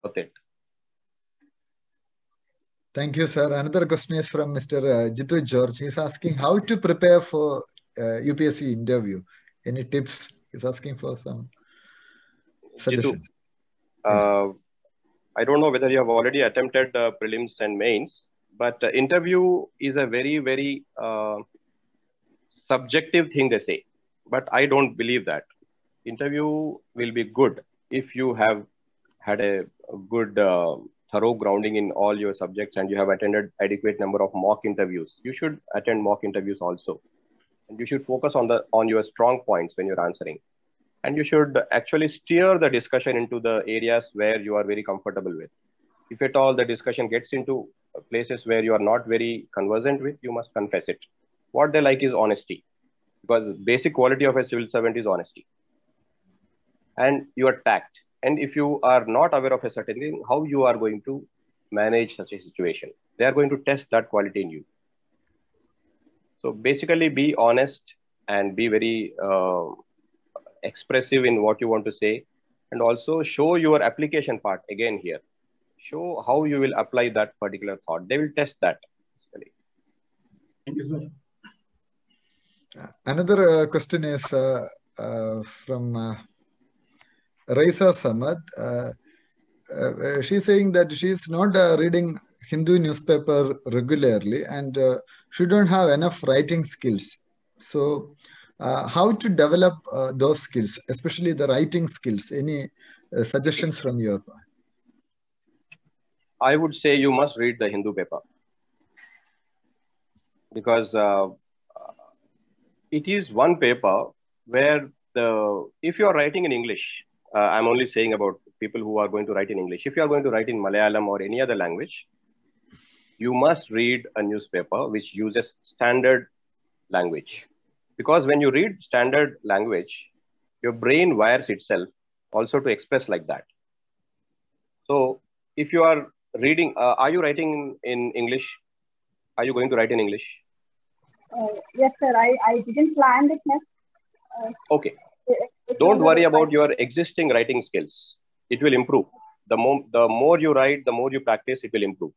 worth it. Thank you, sir. Another question is from Mr. Jitu George. He's asking how to prepare for UPSC interview. Any tips? He's asking for some suggestions. Jitu, I don't know whether you have already attempted prelims and mains, but interview is a very, very subjective thing, they say. But I don't believe that. Interview will be good if you have had a good thorough grounding in all your subjects and you have attended adequate number of mock interviews. You should attend mock interviews also. And you should focus on your strong points when you're answering. And you should actually steer the discussion into the areas where you are very comfortable with. If at all the discussion gets into places where you are not very conversant with, you must confess it. What they like is honesty, because basic quality of a civil servant is honesty. And your tact. And if you are not aware of a certain thing, how you are going to manage such a situation? They are going to test that quality in you. So basically be honest and be very expressive in what you want to say, and also show your application part again here. Show how you will apply that particular thought. They will test that. Basically. Thank you, sir. Another question is from Raisa Samad. She's saying that she's not reading Hindu newspaper regularly and she don't have enough writing skills. So how to develop those skills, especially the writing skills? Any suggestions from your part? I would say you must read the Hindu paper, because it is one paper where if you are writing in English, I'm only saying about people who are going to write in English. If you are going to write in Malayalam or any other language, you must read a newspaper which uses standard language. Because when you read standard language, your brain wires itself also to express like that. So if you are reading, are you writing in English? Are you going to write in English? Yes, sir. I didn't plan it next. Okay. Don't worry about your existing writing skills. It will improve. The more you write, the more you practice, it will improve.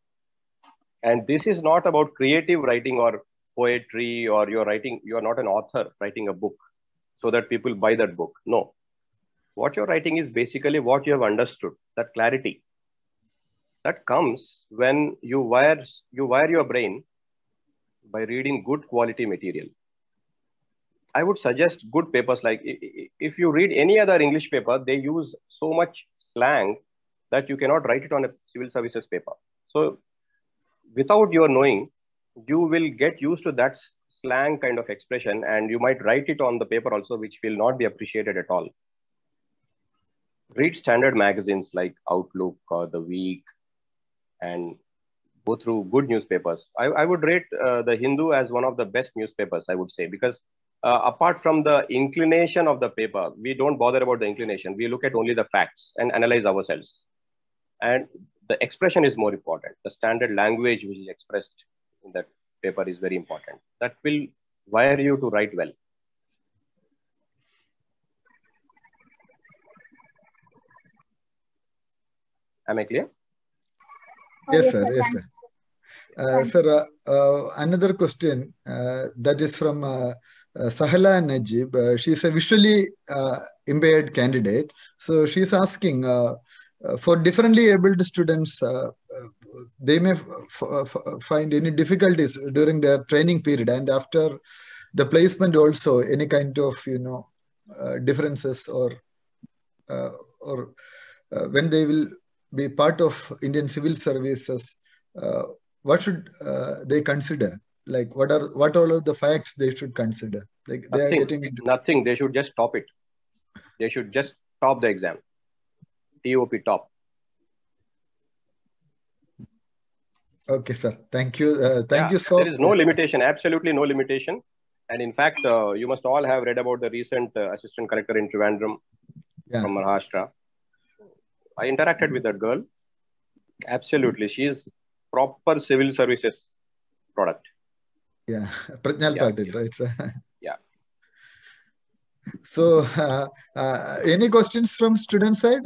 And this is not about creative writing or poetry, or you're not an author writing a book so that people buy that book. No. What you're writing is basically what you have understood, that clarity. That comes when you wire your brain by reading good quality material. I would suggest good papers. Like if you read any other English paper, they use so much slang that you cannot write it on a civil services paper. So without your knowing, you will get used to that slang kind of expression, and you might write it on the paper also, which will not be appreciated at all. Read standard magazines like Outlook or The Week, and go through good newspapers. I would rate the Hindu as one of the best newspapers, I would say, because apart from the inclination of the paper, we don't bother about the inclination. We look at only the facts and analyze ourselves. And the expression is more important. The standard language which is expressed in that paper is very important. That will wire you to write well. Am I clear? Yes, sir. Yes, sir. Sir, another question that is from Sahala Najib. She's a visually impaired candidate. So she's asking, for differently abled students, they may find any difficulties during their training period, and after the placement also, any kind of differences or when they will be part of Indian civil services, what should they consider? Like what all are the facts they should consider? Like they are getting into nothing. They should just top it. They should just top the exam. TOP, top. Okay, sir. Thank you. Thank you so much. There is no limitation. Absolutely no limitation. And in fact, you must all have read about the recent assistant collector in Trivandrum from Maharashtra. I interacted with that girl. Absolutely. She is proper civil services product. Yeah. Prajnal Patil, right, sir? Yeah. So, any questions from student side?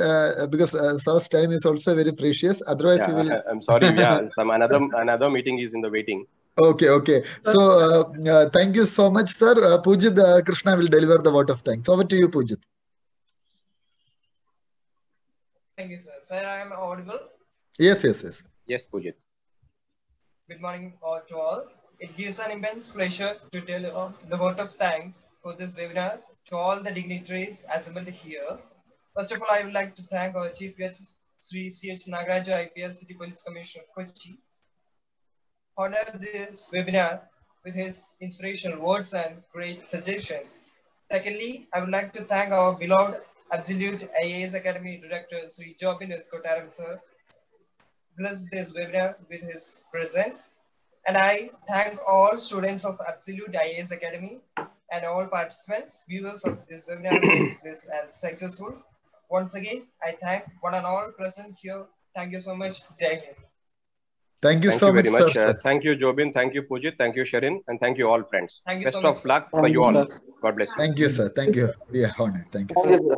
Because sir's time is also very precious. Otherwise, Yeah, we will. I'm sorry. Yeah, another meeting is in the waiting. Okay, okay. So, thank you so much, sir. Pujit Krishna will deliver the vote of thanks. Over to you, Pujit. Thank you, sir. Sir, I am audible. Yes, yes, yes. Yes, Pujit. Good morning to all. It gives an immense pleasure to tell the vote of thanks for this webinar to all the dignitaries assembled here. First of all, I would like to thank our Chief Guest, Sri C.H. Nagaraju, IPS City Police Commissioner, Kochi, honor this webinar with his inspirational words and great suggestions. Secondly, I would like to thank our beloved Absolute IAS Academy Director, Sri Jobin Kotaram, sir, bless this webinar with his presence. And I thank all students of Absolute IAS Academy and all participants, viewers of this webinar makes this as successful. Once again, I thank one and all present here. Thank you so much. Jai Hind. Thank you Thank so you much, very much. sir. Thank you, Jobin. Thank you, Pujit. Thank you, Sharin. And thank you all, friends. Thank you Best so much. of luck for you all. God bless you. Thank you, sir. Thank you. We are honored. Thank you, sir. Thank you, sir.